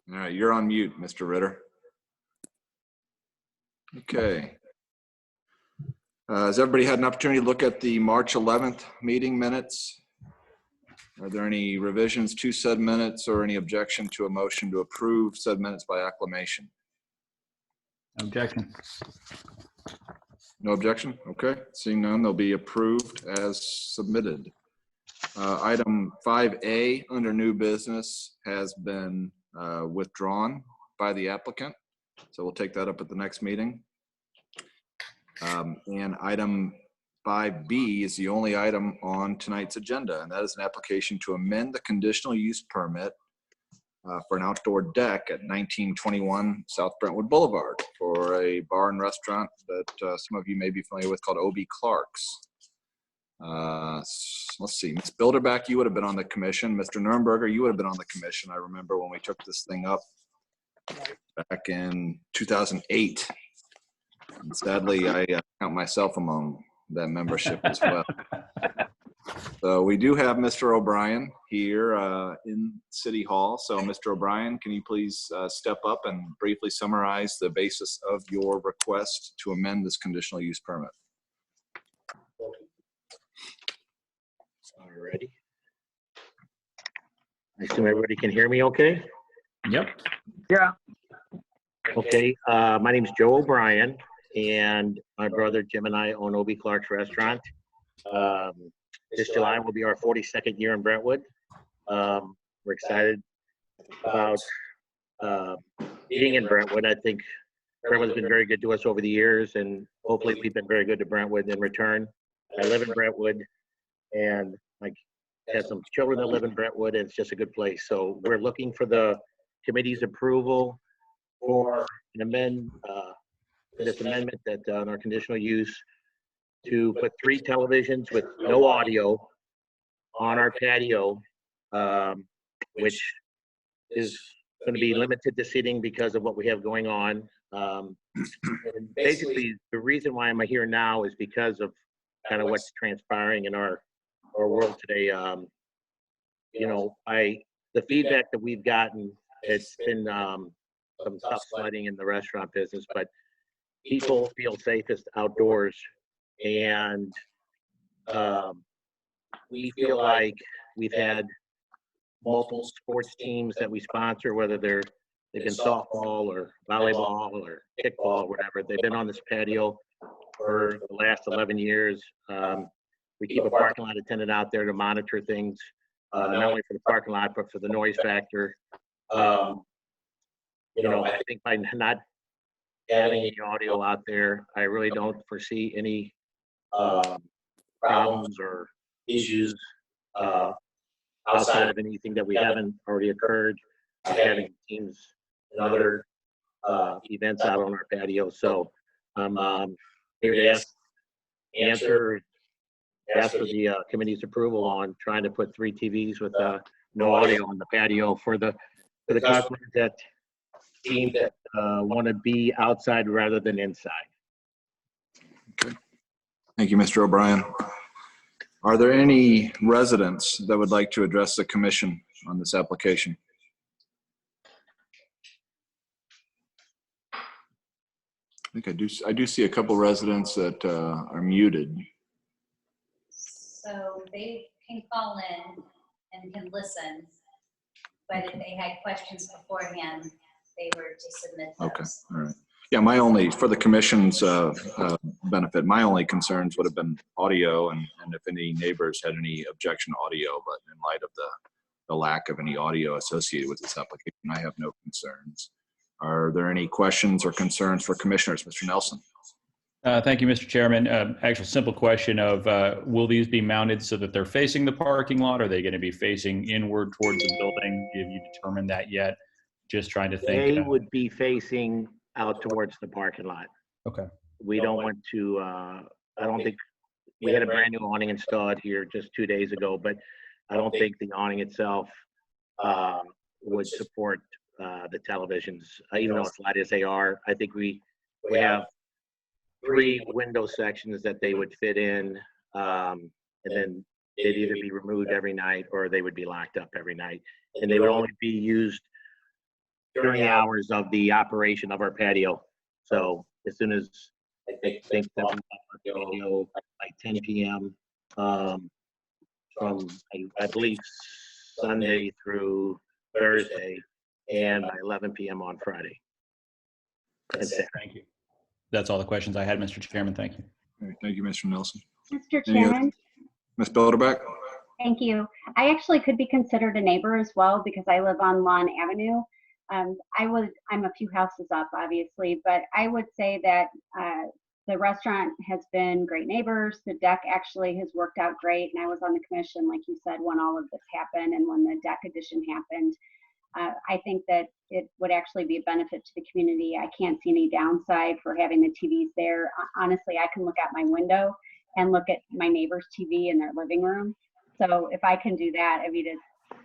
All right, you're on mute, Mr. Ritter. Okay. Has everybody had an opportunity to look at the March 11th meeting minutes? Are there any revisions to said minutes or any objection to a motion to approve said minutes by acclamation? Objection. No objection? Okay, seeing none, they'll be approved as submitted. Item 5A under new business has been withdrawn by the applicant. So we'll take that up at the next meeting. And item 5B is the only item on tonight's agenda, and that is an application to amend the conditional use permit for an outdoor deck at 1921 South Brentwood Boulevard for a bar and restaurant that some of you may be familiar with called O.B. Clark's. Let's see, Ms. Bilderback, you would have been on the commission. Mr. Nurnberger, you would have been on the commission. I remember when we took this thing up back in 2008. And sadly, I count myself among that membership as well. So we do have Mr. O'Brien here in City Hall. So Mr. O'Brien, can you please step up and briefly summarize the basis of your request to amend this conditional use permit? Alrighty. I assume everybody can hear me okay? Yep. Yeah. Okay, my name is Joe O'Brien, and my brother Jim and I own O.B. Clark's restaurant. This July will be our 42nd year in Brentwood. We're excited about being in Brentwood. I think Brentwood's been very good to us over the years, and hopefully we've been very good to Brentwood in return. I live in Brentwood, and I have some children that live in Brentwood, and it's just a good place. So we're looking for the committee's approval for this amendment that on our conditional use to put 3 televisions with no audio on our patio, which is going to be limited to seating because of what we have going on. And basically, the reason why I'm here now is because of kind of what's transpiring in our world today. You know, the feedback that we've gotten, it's been some tough sledding in the restaurant business, but people feel safest outdoors, and we feel like we've had multiple sports teams that we sponsor, whether they've been softball or volleyball or kickball or whatever. They've been on this patio for the last 11 years. We keep a parking lot attendant out there to monitor things, not only for the parking lot, but for the noise factor. You know, I think by not having any audio out there, I really don't foresee any problems or issues outside of anything that we haven't already occurred, having teams and other events out on our patio. So I'm here to ask for the committee's approval on trying to put 3 TVs with no audio on the patio for the customers that teams that want to be outside rather than inside. Okay. Thank you, Mr. O'Brien. Are there any residents that would like to address the commission on this application? I think I do see a couple residents that are muted. So they can call in and can listen, but if they had questions beforehand, they were to submit those. Okay, all right. Yeah, for the commission's benefit, my only concerns would have been audio and if any neighbors had any objection to audio, but in light of the lack of any audio associated with this application, I have no concerns. Are there any questions or concerns for commissioners? Mr. Nelson. Thank you, Mr. Chairman. Actual simple question of, will these be mounted so that they're facing the parking lot? Are they going to be facing inward towards the building? Have you determined that yet? Just trying to think. They would be facing out towards the parking lot. Okay. We don't want to, I don't think, we had a brand new awning installed here just 2 days ago, but I don't think the awning itself would support the televisions, even though as light as they are. I think we have 3 window sections that they would fit in, and then they'd either be removed every night or they would be locked up every night. And they would only be used during the hours of the operation of our patio. So as soon as I think that our patio by 10 p.m. From I believe Sunday through Thursday, and by 11 p.m. on Friday. That's it. Thank you. That's all the questions I had, Mr. Chairman. Thank you. All right, thank you, Mr. Nelson. Mr. Any other- Chairman, Ms. Bilderbeck? thank you. I actually could be considered a neighbor as well because I live on Lawn Avenue. I'm a few houses up, obviously, but I would say that the restaurant has been great neighbors. The deck actually has worked out great, and I was on the commission, like you said, when all of this happened and when the deck addition happened. I think that it would actually be a benefit to the community. I can't see any downside for having the TVs there. Honestly, I can look out my window and look at my neighbor's TV in their living room. So if I can do that, I mean,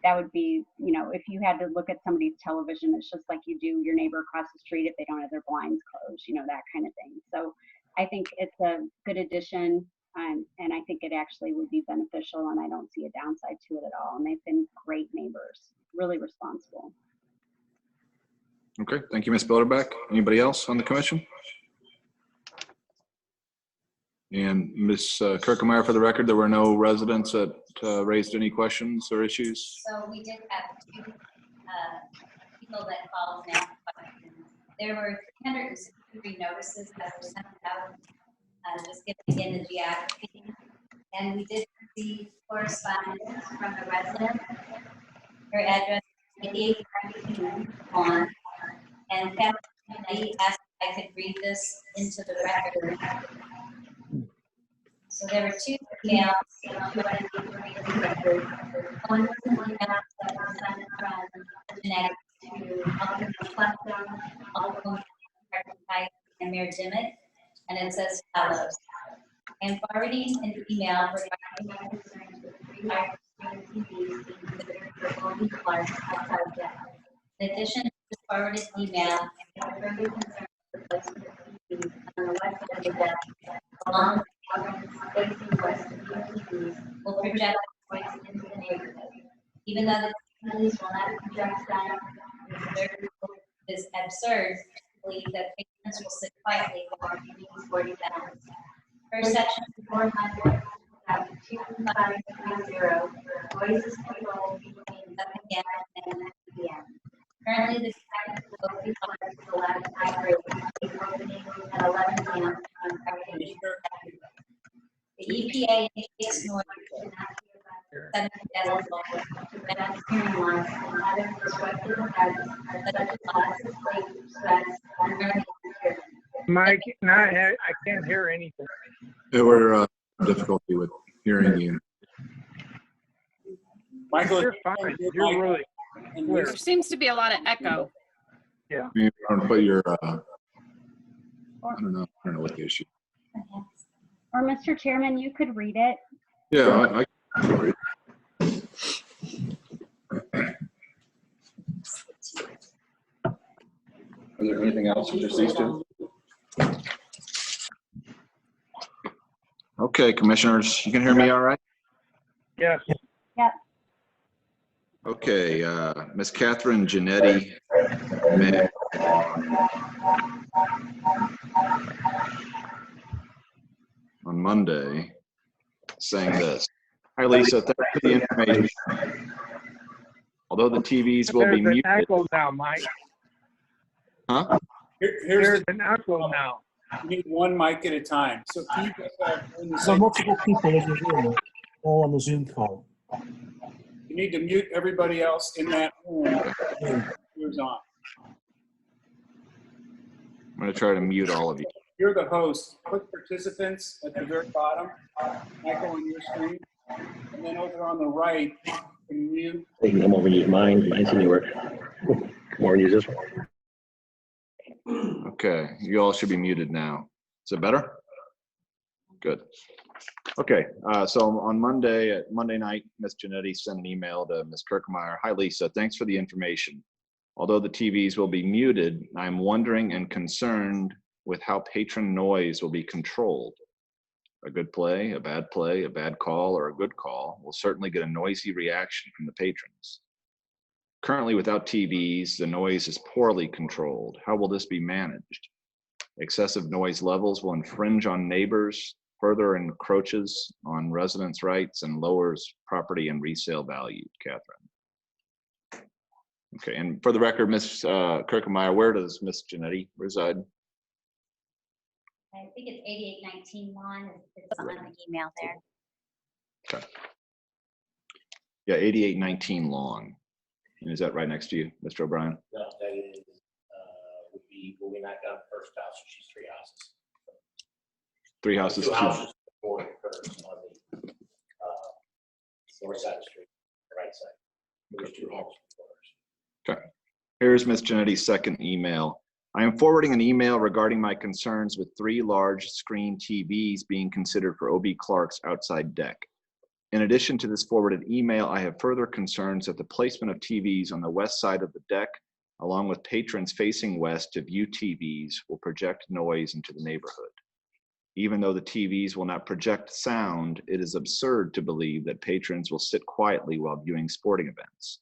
that would be, you know, if you had to look at somebody's television, it's just like you do your neighbor across the street if they don't have their blinds closed, you know, that kind of thing. So I think it's a good addition, and I think it actually would be beneficial, and I don't see a downside to it at all. And they've been great neighbors, really responsible. Okay, thank you, Ms. Bilderbeck. Anybody else on the commission? And Ms. Kirkemeyer, for the record, there were no residents that raised any questions or issues? So we did have two people that called and asked questions. There were 363 notices that were sent out, just giving in the geography. And we did receive correspondence from a resident. Her address is 88 on, and Kathy asked if I could read this into the record. So there were two emails. One was an email that was sent from Jeanette to Alderman Clapton, Alderman and Mayor Dimmitt, and it says follows. I am forwarding an email regarding my concerns with 3 large screen TVs being considered for only large outside deck. In addition to the forwarded email, I am further concerned with the placement of TVs on the west side of the deck, along with facing west of the TVs will project voice into the neighborhood. Even though the TVs will not project sound, it is absurd to believe that patrons will sit quietly while TVs 40 pounds. Per section 400, 2530, voice is controlled between 7 a.m. and 9 p.m. Currently, the second local park is allowed to operate opening at 11 p.m. on Friday. The EPA indicates noise should not be above 70 decibels to prevent hearing loss and other disruptive effects such as loss of sleep, stress, and learning disturbance. Mike, I can't hear anything. There were difficulty with hearing you. Michael, You're fine. You're really clear. There seems to be a lot of echo. Yeah. You want to put your, I don't know what the issue. Or Mr. Chairman, you could read it. Yeah, I can read. Is there anything else you just these two? Okay, commissioners, you can hear me all right? Yes. Yep. Okay, Ms. Catherine Janetti met on Monday saying this. Hi, Lisa, thanks for the information. Although the TVs will be There's an muted. echo now, Mike. Huh? here's There's an echo now. you need one mic at a time. So can you guys in the So same, multiple people in the room, all on the Zoom call. you need to mute everybody else in that room. Who's on? I'm going to try to mute all of you. You're the host. Click participants at the very bottom, echo on your screen, and then over on the right, you can mute. They can come over and use mine. Mine seems to work. Come over and use this one. Okay, you all should be muted now. Is it better? Good. Okay, so on Monday night, Ms. Janetti sent an email to Ms. Kirkemeyer. Hi, Lisa, thanks for the information. Although the TVs will be muted, I'm wondering and concerned with how patron noise will be controlled. A good play, a bad call, or a good call will certainly get a noisy reaction from the patrons. Currently, without TVs, the noise is poorly controlled. How will this be managed? Excessive noise levels will infringe on neighbors, further encroaches on residents' rights, and lowers property and resale value. Catherine. Okay, and for the record, Ms. Kirkemeyer, where does Ms. Janetti reside? I think it's 8819 Lawn. It's on the email there. Okay. Yeah, 8819 Lawn. And is that right next to you, Mr. O'Brien? No, that is, would be, when we knock down the first house, she's 3 houses. 3 houses. 2 houses before it occurs on the north side of the street, the right side. There's 2 homes before hers. Okay. Here's Ms. Janetti's second email. I am forwarding an email regarding my concerns with 3 large screen TVs being considered for OB Clark's outside deck. In addition to this forwarded email, I have further concerns that the placement of TVs on the west side of the deck, along with patrons facing west to view TVs, will project noise into the neighborhood. Even though the TVs will not project sound, it is absurd to believe that patrons will sit quietly while viewing sporting events.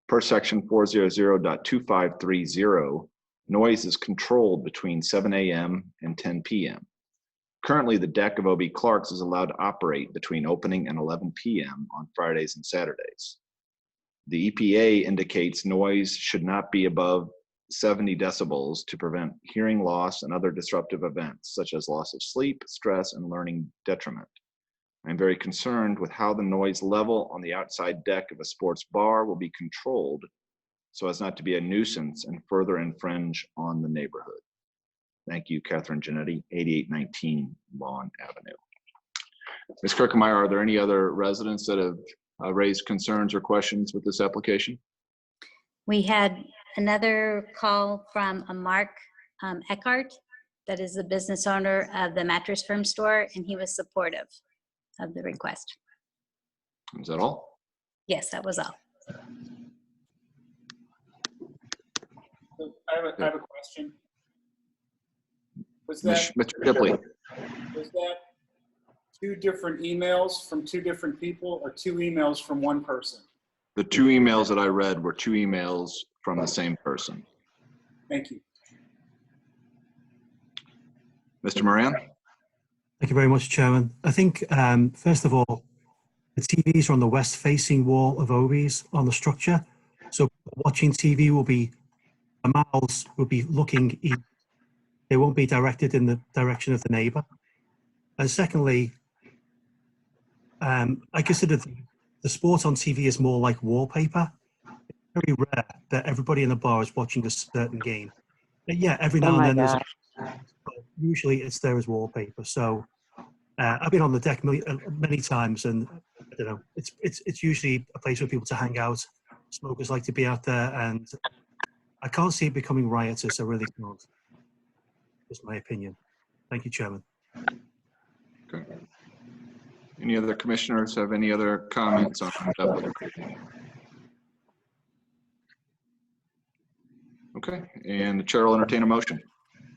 Per section 400.2530, noise is controlled between 7 a.m. and 10 p.m. Currently, the deck of OB Clark's is allowed to operate between opening and 11 p.m. on Fridays and Saturdays. The EPA indicates noise should not be above 70 decibels to prevent hearing loss and other disruptive events, such as loss of sleep, stress, and learning detriment. I'm very concerned with how the noise level on the outside deck of a sports bar will be controlled so as not to be a nuisance and further infringe on the neighborhood. Thank you, Catherine Janetti, 8819 Lawn Avenue. Ms. Kirkemeyer, are there any other residents that have raised concerns or questions with this application? We had another call from a Mark Eckhart, that is the business owner of the Mattress Firm store, and he was supportive of the request. Is that all? Yes, that was all. So I have a question. Was that Mr. Shipley. 2 different emails from 2 different people or 2 emails from 1 person? The 2 emails that I read were 2 emails from the same person. Thank you. Mr. Moran? Thank you very much, Chairman. I think, first of all, the TVs are on the west-facing wall of OB's on the structure. So watching TV will be, the mouths will be looking east. They won't be directed in the direction of the neighbor. And secondly, I consider the sport on TV is more like wallpaper. It's very rare that everybody in the bar is watching a certain game. But yeah, every now and then there's usually it's there as wallpaper. So I've been on the deck many times, and I don't know, it's usually a place for people to hang out. Smokers like to be out there, and I can't see it becoming riotous. I really can't. That's my opinion. Thank you, Chairman. Okay. Any other commissioners have any other comments on that? Okay, and the chair will entertain a motion.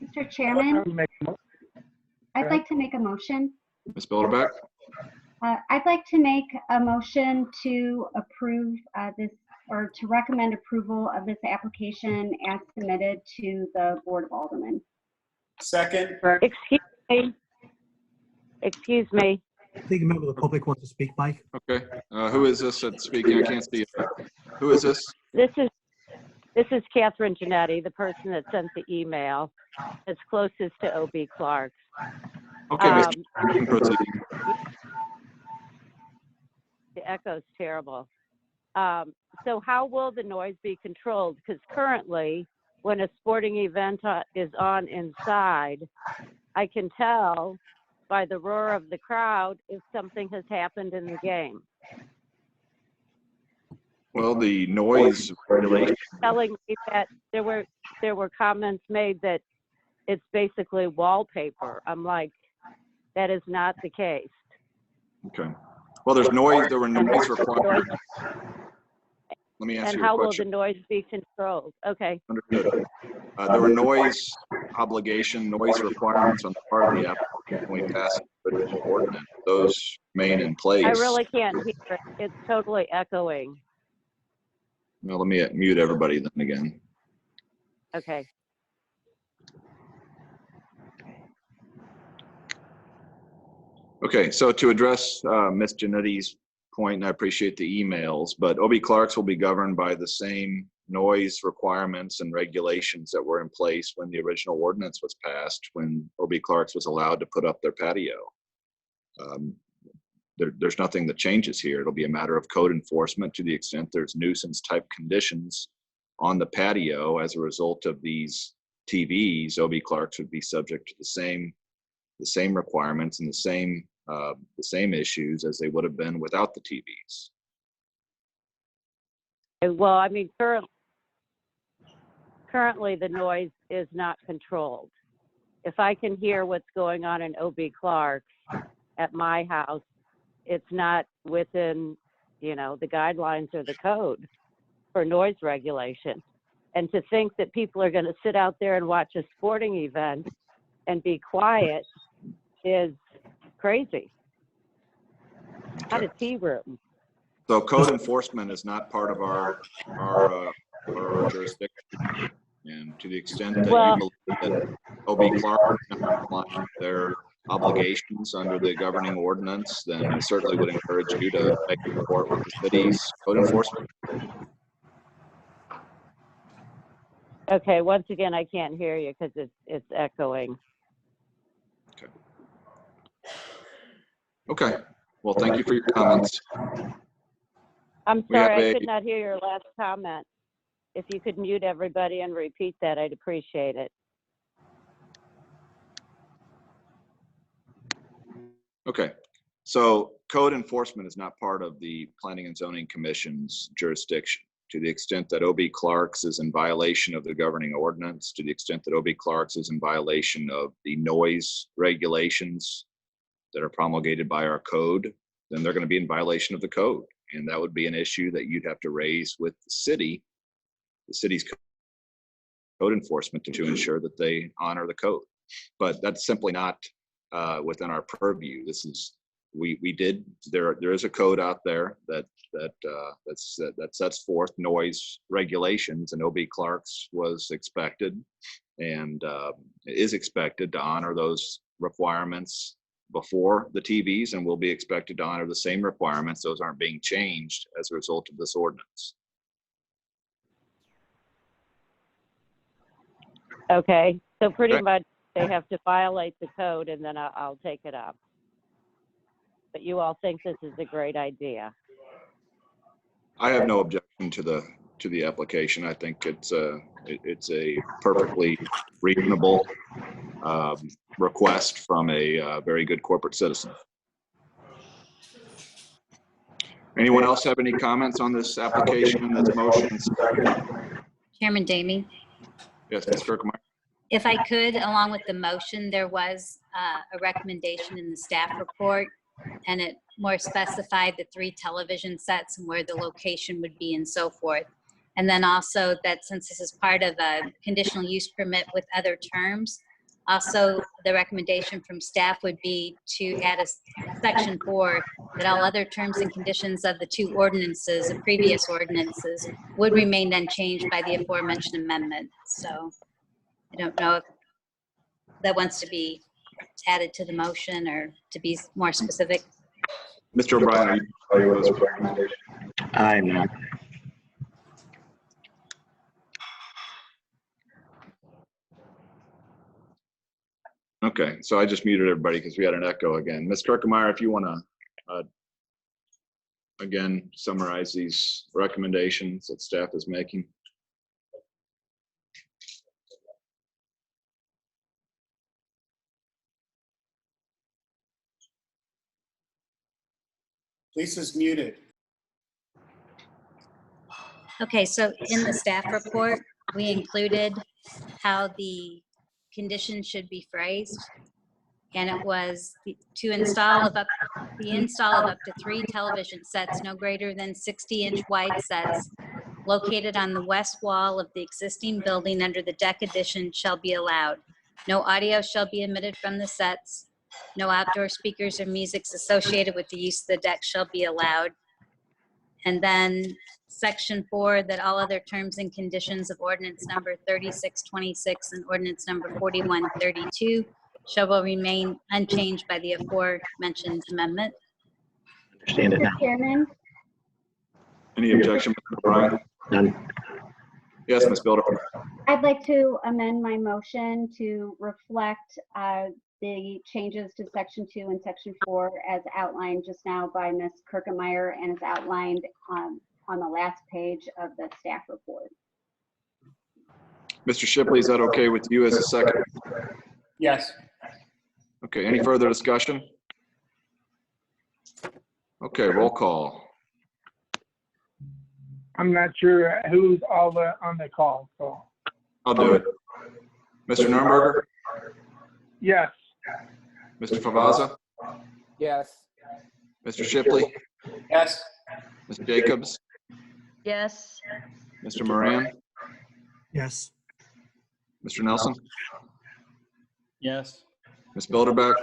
Mr. Chairman, I'd like to make a motion. Ms. Bilderbeck? I'd like to make a motion to approve this, or to recommend approval of this application as submitted to the Board of Aldermen. Second. Excuse me. I think a member of the public wants to speak, Mike. Okay, who is this that's speaking? I can't see it. Who is this? This is Catherine Janetti, the person that sent the email. It's closest to OB Clark. Okay, Mr. You can proceed. The echo's terrible. So how will the noise be controlled? Because currently, when a sporting event is on inside, I can tell by the roar of the crowd if something has happened in the game. Well, the noise regulation. Telling me that there were comments made that it's basically wallpaper. I'm like, that is not the case. Okay. Well, there's noise. There were noise requirements. Let me ask And you a how will question. the noise be controlled? Okay. Understood. There were noise requirements on the part of the applicant when we passed the original ordinance. Those remain in place. I really can't hear it. It's totally echoing. Now let me mute everybody then again. Okay. Okay, so to address Ms. Janetti's point, and I appreciate the emails, but OB Clark's will be governed by the same noise requirements and regulations that were in place when the original ordinance was passed, when OB Clark's was allowed to put up their patio. There's nothing that changes here. It'll be a matter of code enforcement to the extent there's nuisance type conditions on the patio as a result of these TVs. OB Clark's would be subject to the same requirements and the same issues as they would have been without the TVs. Well, I mean, currently the noise is not controlled. If I can hear what's going on in OB Clark's at my house, it's not within, you know, the guidelines or the code for noise regulation. And to think that people are going to sit out there and watch a sporting event and be quiet is crazy. Not a tea room. So code enforcement is not part of our jurisdiction. And to the extent that you believe that OB Clark is not complying with their obligations under the governing ordinance, then I certainly would encourage you to make a report with the city's code enforcement. Okay, once again, I can't hear you because it's echoing. Okay. Well, thank you for your comments. I'm sorry, I could not hear your last comment. If you could mute everybody and repeat that, I'd appreciate it. Okay. So code enforcement is not part of the Planning and Zoning Commission's jurisdiction. To the extent that OB Clark's is in violation of the governing ordinance, to the extent that OB Clark's is in violation of the noise regulations that are promulgated by our code, then they're going to be in violation of the code. And that would be an issue that you'd have to raise with the city's code enforcement to ensure that they honor the code. But that's simply not within our purview. This is, there is a code out there that sets forth noise regulations, and OB Clark's was expected and is expected to honor those requirements before the TVs, and will be expected to honor the same requirements. Those aren't being changed as a result of this ordinance. Okay, so pretty much they have to violate the code and then I'll take it up. But you all think this is a great idea? I have no objection to the application. I think it's a perfectly reasonable request from a very good corporate citizen. Anyone else have any comments on this application and this motion? Chairman Damey? Yes, Ms. Kirkmeyer. If I could, along with the motion, there was a recommendation in the staff report, and it more specified the 3 television sets and where the location would be and so forth. And then also that since this is part of a conditional use permit with other terms, also the recommendation from staff would be to add a section 4 that all other terms and conditions of the 2 ordinances, the previous ordinances, would remain unchanged by the aforementioned amendment. So I don't know if that wants to be added to the motion or to be more specific. Mr. O'Brien, are you with this recommendation? I'm not. Okay, so I just muted everybody because we had an echo again. Ms. Kirkmeyer, if you want to, again, summarize these recommendations that staff is making. Lisa's muted. Okay, so in the staff report, we included how the condition should be phrased. And it was the install of up to 3 television sets, no greater than 60-inch wide sets, located on the west wall of the existing building under the deck addition shall be allowed. No audio shall be emitted from the sets. No outdoor speakers or music associated with the use of the deck shall be allowed. And then section 4, that all other terms and conditions of ordinance number 3626 and ordinance number 4132 shall remain unchanged by the aforementioned amendment. Understand it Mr. now. Chairman, Any objection, Mr. O'Brien? None. Yes, Ms. Builder. I'd like to amend my motion to reflect the changes to section 2 and section 4 as outlined just now by Ms. Kirkemeyer and is outlined on the last page of the staff report. Mr. Shipley, is that okay with you as a second? Yes. Okay, any further discussion? Okay, roll call. I'm not sure who's all on the call, so. I'll do it. Mr. Nurnberger? Yes. Mr. Favaza? Yes. Mr. Shipley? Yes. Ms. Jacobs? Yes. Mr. Moran? Yes. Mr. Nelson? Yes. Ms. Bilderbeck?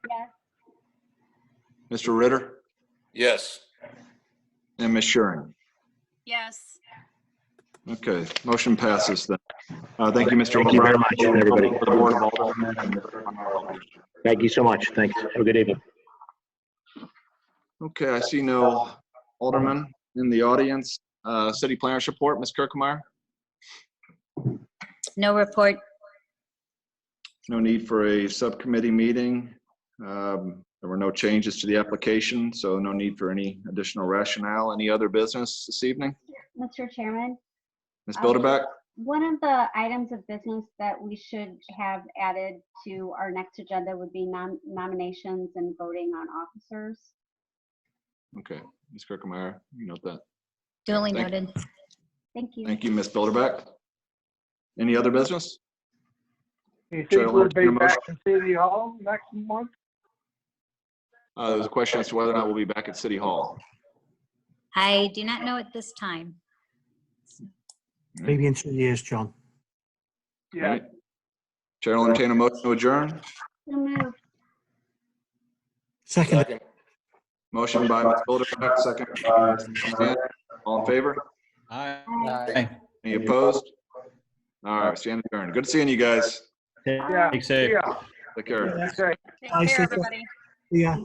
Yes. Mr. Ritter? Yes. And Ms. Schuring? Yes. Okay, motion passes then. Thank you, Mr. Thank you very O'Brien. much, everybody. For the Board of Aldermen and Mr. Thank you so much. Thanks. Have a good evening. Okay, I see no aldermen in the audience. City planners report, Ms. Kirkemeyer? No report. No need for a subcommittee meeting. There were no changes to the application, so no need for any additional rationale. Any other business this evening? Mr. Chairman, Ms. Bilderbeck? one of the items of business that we should have added to our next agenda would be nominations and voting on officers. Okay, Ms. Kirkemeyer, you note that. Duly Thank- noted. Thank you. Thank you, Ms. Bilderbeck. Any other business? You Chair think will we'll be entertain a back in City Hall next month? There was a question as to whether or not we'll be back at City Hall. I do not know at this time. Maybe in 2 years, John. All Yeah. right. Chair will entertain a motion to adjourn. So moved. Second. Motion by Ms. Bilderbeck, second by Mr. Moran. All in favor? Aye. Aye. Any opposed? All right, stand adjourned. Good seeing you guys. Yeah. Take safe. Yeah. Take care. Okay. Take Bye, care, Cynthia. everybody. Yeah.